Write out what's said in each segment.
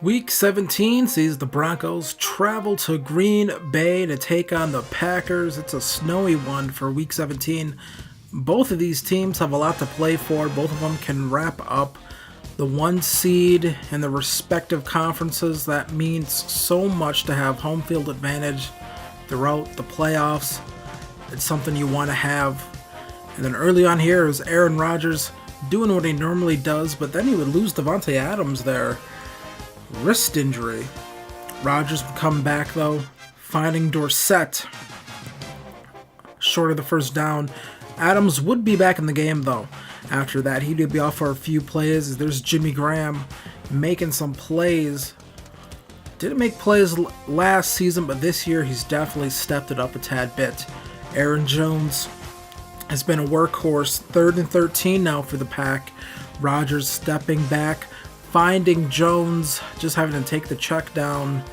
Week 17 sees the Broncos travel to Green Bay to take on the Packers. It's a snowy one for Week 17. Both of these teams have a lot to play for. Both of them can wrap up the 1 seed in the respective conferences. That means so much to have home field advantage throughout the playoffs. It's something you want to have. And then early on here is Aaron Rodgers doing what he normally does, but then he would lose Davante Adams there. Wrist injury. Rodgers would come back though, finding Dorsett short of the first down. Adams would be back in the game though. After that, he would be off for a few plays. There's Jimmy Graham making some plays. Didn't make plays last season, but this year he's definitely stepped it up a tad bit. Aaron Jones has been a workhorse. 3rd and 13 now for the Pack. Rodgers stepping back, finding Jones, just having to take the check down.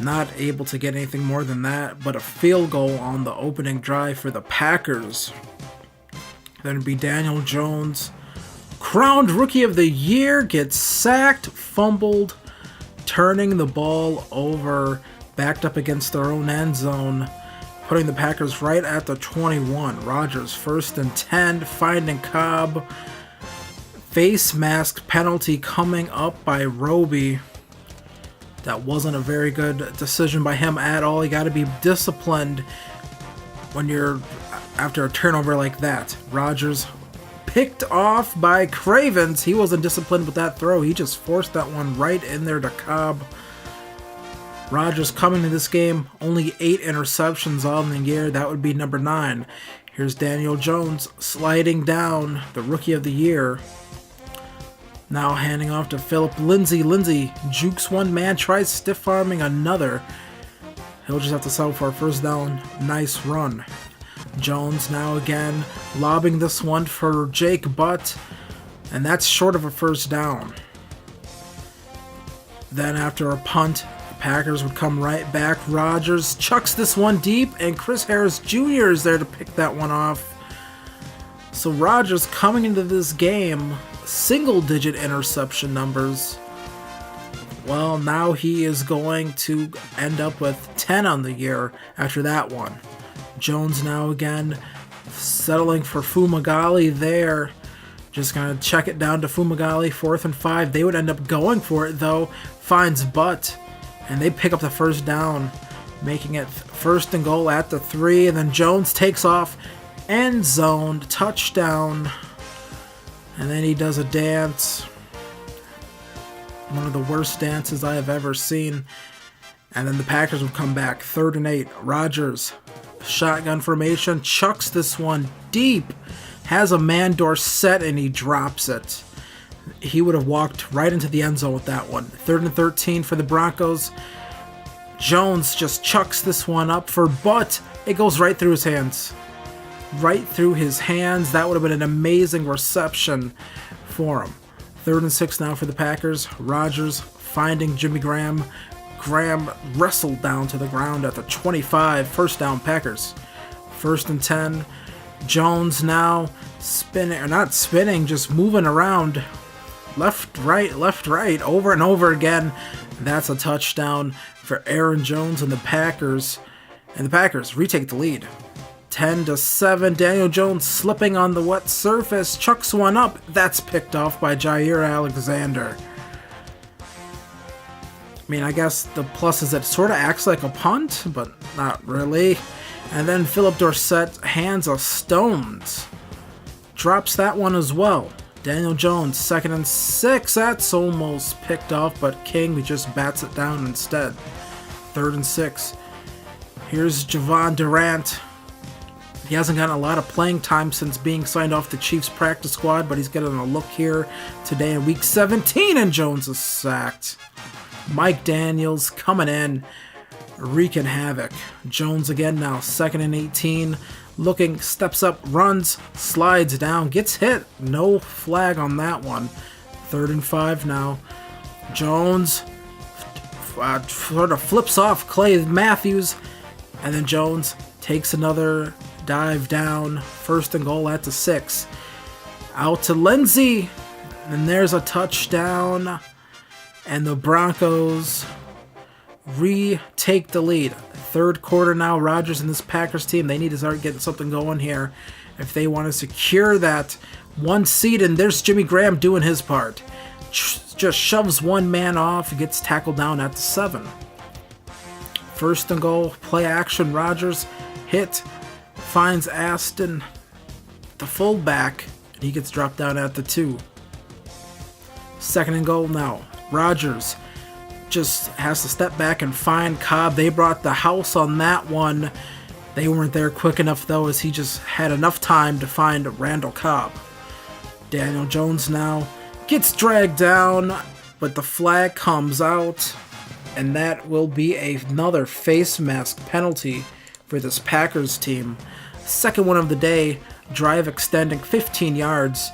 Not able to get anything more than that, but a field goal on the opening drive for the Packers. Then it'd be Daniel Jones, crowned Rookie of the Year, gets sacked, fumbled, turning the ball over, backed up against their own end zone, putting the Packers right at the 21. Rodgers 1st and 10, finding Cobb. Face mask penalty coming up by Roby. That wasn't a very good decision by him at all. You got to be disciplined when you're after a turnover like that. Rodgers picked off by Cravens. He wasn't disciplined with that throw. He just forced that one right in there to Cobb. Rodgers coming to this game, only 8 interceptions on the year. That would be number 9. Here's Daniel Jones sliding down, the Rookie of the Year. Now handing off to Phillip Lindsay. Lindsay jukes one man, tries stiff-arming another. He'll just have to settle for a first down. Nice run. Jones now again, lobbing this one for Jake Butt, and that's short of a first down. Then after a punt, the Packers would come right back. Rodgers chucks this one deep, and Chris Harris Jr. is there to pick that one off. So Rodgers coming into this game, single-digit interception numbers. Well, now he is going to end up with 10 on the year after that one. Jones now again settling for Fumagalli there. Just going to check it down to Fumagalli, 4th and 5. They would end up going for it though. Finds Butt, and they pick up the first down, making it 1st and goal at the 3. And then Jones takes off, end zone, touchdown. And then he does a dance. One of the worst dances I have ever seen. And then the Packers would come back. 3rd and 8. Rodgers, shotgun formation, chucks this one deep. Has a man Dorsett and he drops it. He would have walked right into the end zone with that one. 3rd and 13 for the Broncos. Jones just chucks this one up for Butt. It goes right through his hands. Right through his hands. That would have been an amazing reception for him. 3rd and 6 now for the Packers. Rodgers finding Jimmy Graham. Graham wrestled down to the ground at the 25. First down, Packers. 1st and 10. Jones now spinning, or not spinning, just moving around. Left, right, over and over again. That's a touchdown for Aaron Jones and the Packers. And the Packers retake the lead. 10-7. Daniel Jones slipping on the wet surface, chucks one up. That's picked off by Jair Alexander. I mean, I guess the plus is it sort of acts like a punt, but not really. And then Philip Dorsett hands a Stones. Drops that one as well. Daniel Jones, 2nd and 6. That's almost picked off, but King just bats it down instead. 3rd and 6. Here's Javon Durant. He hasn't gotten a lot of playing time since being signed off the Chiefs practice squad, but he's getting a look here today in Week 17, and Jones is sacked. Mike Daniels coming in, wreaking havoc. Jones again now, 2nd and 18. Looking, steps up, runs, slides down, gets hit. No flag on that one. 3rd and 5 now. Jones sort of flips off Clay Matthews, and then Jones takes another dive down. 1st and goal at the 6. Out to Lindsay, and there's a touchdown. and the Broncos retake the lead. Third quarter now, Rodgers and this Packers team, they need to start getting something going here if they want to secure that 1 seed, and there's Jimmy Graham doing his part. Just shoves one man off, gets tackled down at the 7. First and goal, play action, Rodgers hit, finds Aston, the fullback, and he gets dropped down at the 2. Second and goal now, Rodgers just has to step back and find Cobb. They brought the house on that one. They weren't there quick enough though, as he just had enough time to find Randall Cobb. Daniel Jones now gets dragged down, but the flag comes out, and that will be another face mask penalty for this Packers team. Second one of the day, drive extending 15 yards.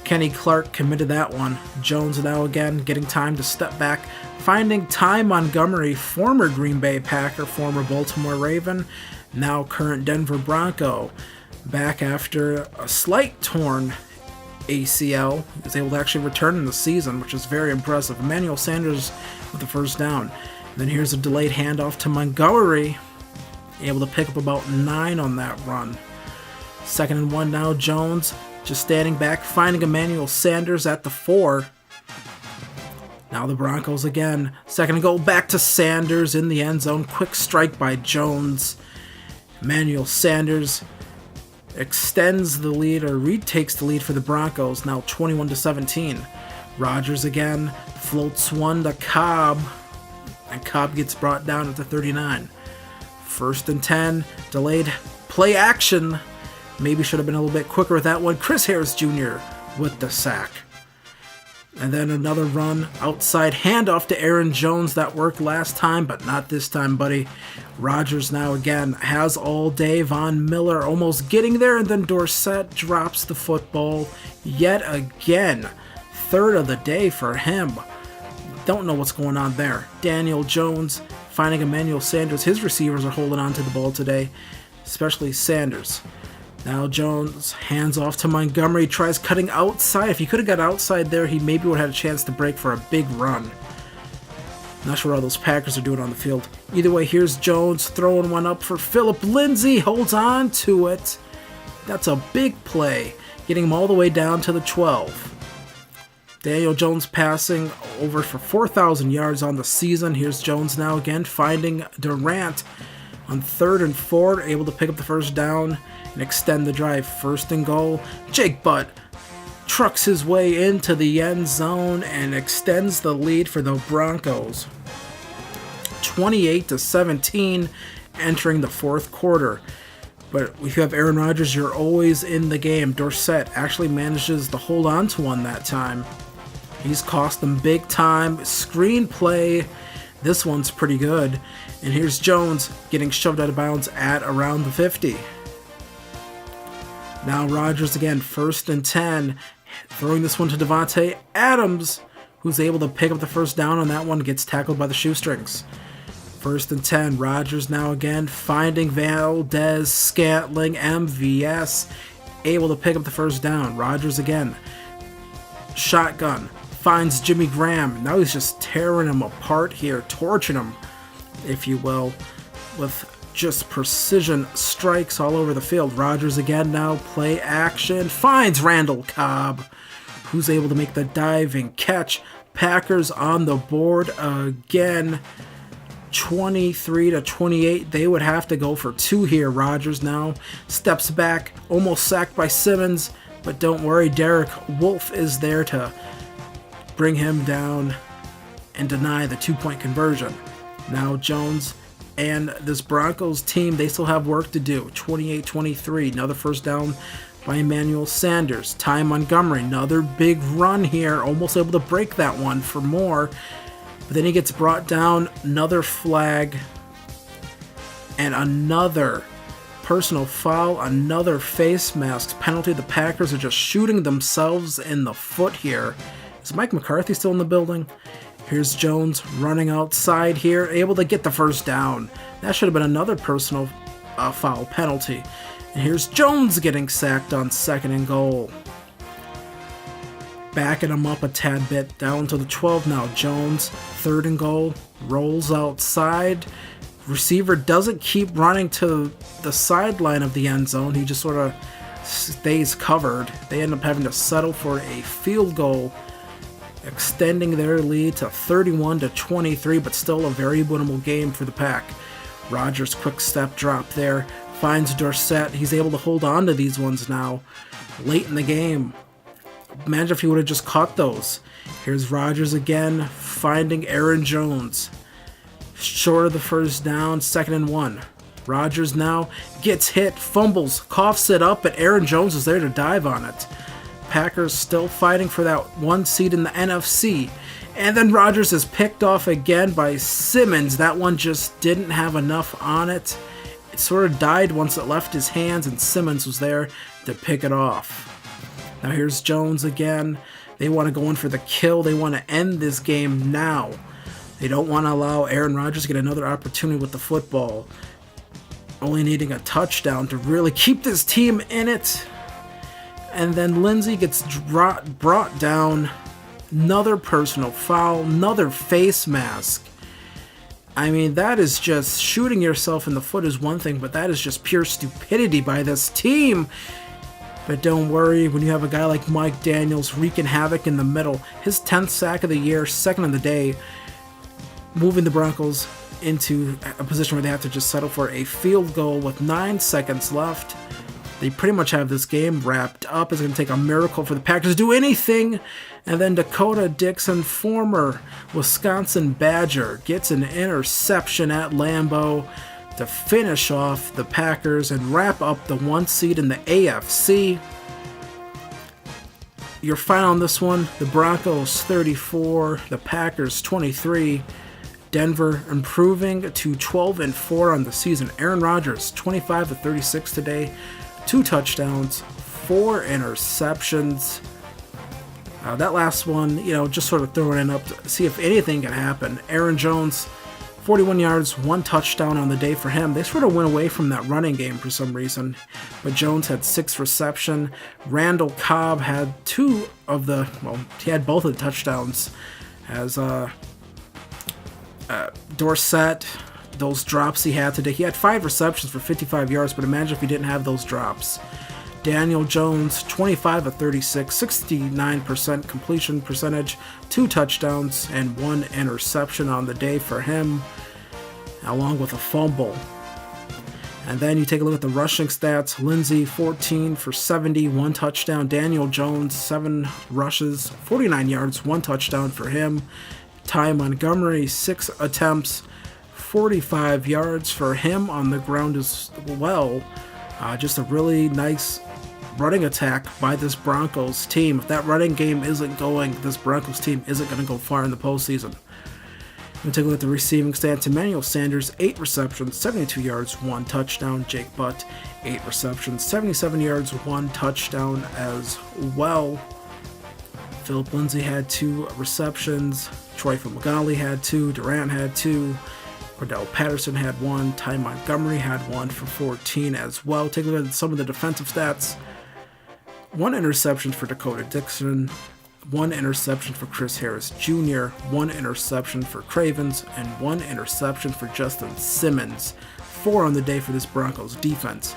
Kenny Clark committed that one. Jones now again getting time to step back, finding Ty Montgomery, former Green Bay Packer, former Baltimore Raven, now current Denver Bronco, back after a slight torn ACL. He was able to actually return in the season, which is very impressive. Emmanuel Sanders with the first down. And then here's a delayed handoff to Montgomery, able to pick up about 9 on that run. Second and 1 now, Jones just standing back, finding Emmanuel Sanders at the 4. Now the Broncos again. Second and goal, back to Sanders in the end zone. Quick strike by Jones. Emmanuel Sanders extends the lead, or retakes the lead for the Broncos, now 21-17. Rodgers again floats one to Cobb, and Cobb gets brought down at the 39. First and 10, delayed play action. Maybe should have been a little bit quicker with that one. Chris Harris Jr. with the sack. And then another run outside, handoff to Aaron Jones. That worked last time, but not this time, buddy. Rodgers now again has all day. Von Miller almost getting there, and then Dorsett drops the football yet again. Third of the day for him. Don't know what's going on there. Daniel Jones finding Emmanuel Sanders. His receivers are holding on to the ball today, especially Sanders. Now Jones hands off to Montgomery, tries cutting outside. If he could have got outside there, he maybe would have had a chance to break for a big run. Not sure how those Packers are doing on the field. Either way, here's Jones throwing one up for Phillip Lindsay. Holds on to it. That's a big play, getting him all the way down to the 12. Daniel Jones passing over for 4,000 yards on the season. Here's Jones now again, finding Durant on 3rd and 4, able to pick up the first down and extend the drive. First and goal, Jake Butt trucks his way into the end zone and extends the lead for the Broncos. 28-17 entering the fourth quarter. But if you have Aaron Rodgers, you're always in the game. Dorsett actually manages to hold on to one that time. He's cost them big time. Screenplay, this one's pretty good. And here's Jones getting shoved out of bounds at around the 50. Now Rodgers again, 1st and 10, throwing this one to Devontae Adams, who's able to pick up the first down on that one, gets tackled by the shoestrings. 1st and 10, Rodgers now again finding Valdez Scantling, MVS, able to pick up the first down. Rodgers again, shotgun, finds Jimmy Graham. Now he's just tearing him apart here, torching him, if you will, with just precision strikes all over the field. Rodgers again now, play action, finds Randall Cobb, who's able to make the diving catch. Packers on the board again, 23-28. They would have to go for 2 here. Rodgers now steps back, almost sacked by Simmons, but don't worry, Derek Wolfe is there to bring him down and deny the 2-point conversion. Now Jones and this Broncos team, they still have work to do. 28-23, another first down by Emmanuel Sanders. Ty Montgomery, another big run here, almost able to break that one for more. But then he gets brought down, another flag, and another personal foul, another face mask penalty. The Packers are just shooting themselves in the foot here. Is Mike McCarthy still in the building? Here's Jones running outside here, able to get the first down. That should have been another personal foul penalty. And here's Jones getting sacked on 2nd and goal. backing them up a tad bit, down to the 12 now. Jones, 3rd and goal, rolls outside. Receiver doesn't keep running to the sideline of the end zone. He just sort of stays covered. They end up having to settle for a field goal, extending their lead to 31-23, but still a very winnable game for the Pack. Rodgers, quick step drop there, finds Dorsett. He's able to hold on to these ones now late in the game. Imagine if he would have just caught those. Here's Rodgers again, finding Aaron Jones. Short of the first down, 2nd and 1. Rodgers now gets hit, fumbles, coughs it up, but Aaron Jones is there to dive on it. Packers still fighting for that 1 seed in the NFC. And then Rodgers is picked off again by Simmons. That one just didn't have enough on it. It sort of died once it left his hands, and Simmons was there to pick it off. Now here's Jones again. They want to go in for the kill. They want to end this game now. They don't want to allow Aaron Rodgers to get another opportunity with the football. Only needing a touchdown to really keep this team in it. And then Lindsay gets brought down. Another personal foul. Another face mask. I mean, that is just shooting yourself in the foot is one thing, but that is just pure stupidity by this team. But don't worry, when you have a guy like Mike Daniels wreaking havoc in the middle, his 10th sack of the year, 2nd of the day, moving the Broncos into a position where they have to just settle for a field goal with 9 seconds left. They pretty much have this game wrapped up. It's going to take a miracle for the Packers to do anything. And then Dakota Dixon, former Wisconsin Badger, gets an interception at Lambeau to finish off the Packers and wrap up the 1 seed in the AFC. Your final on this one, the Broncos 34, the Packers 23. Denver improving to 12-4 on the season. Aaron Rodgers, 25-36 today. 2 touchdowns, 4 interceptions. That last one, just sort of throwing it up to see if anything can happen. Aaron Jones, 41 yards, 1 touchdown on the day for him. They sort of went away from that running game for some reason. But Jones had 6 reception. Randall Cobb had he had both of the touchdowns. As Dorsett, those drops he had today. He had 5 receptions for 55 yards, but imagine if he didn't have those drops. Daniel Jones, 25-36, 69% completion percentage, 2 touchdowns, and 1 interception on the day for him, along with a fumble. And then you take a look at the rushing stats. Lindsay, 14 for 70, 1 touchdown. Daniel Jones, 7 rushes, 49 yards, 1 touchdown for him. Ty Montgomery, 6 attempts, 45 yards for him on the ground as well. Just a really nice running attack by this Broncos team. If that running game isn't going, this Broncos team isn't going to go far in the postseason. We'll take a look at the receiving stats. Emmanuel Sanders, 8 receptions, 72 yards, 1 touchdown. Jake Butt, 8 receptions, 77 yards, 1 touchdown as well. Phillip Lindsay had 2 receptions. Troy Fumagalli had 2. Durant had 2. Cordell Patterson had 1. Ty Montgomery had 1 for 14 as well. Take a look at some of the defensive stats. 1 interception for Dakota Dixon. 1 interception for Chris Harris Jr. 1 interception for Cravens. And 1 interception for Justin Simmons. 4 on the day for this Broncos defense.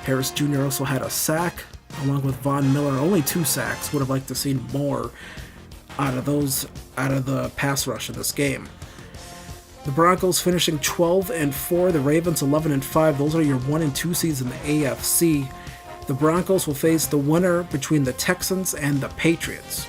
Harris Jr. also had a sack, along with Von Miller. Only 2 sacks. Would have liked to see more out of the pass rush in this game. The Broncos finishing 12-4. The Ravens 11-5. Those are your 1 and 2 seeds in the AFC. The Broncos will face the winner between the Texans and the Patriots.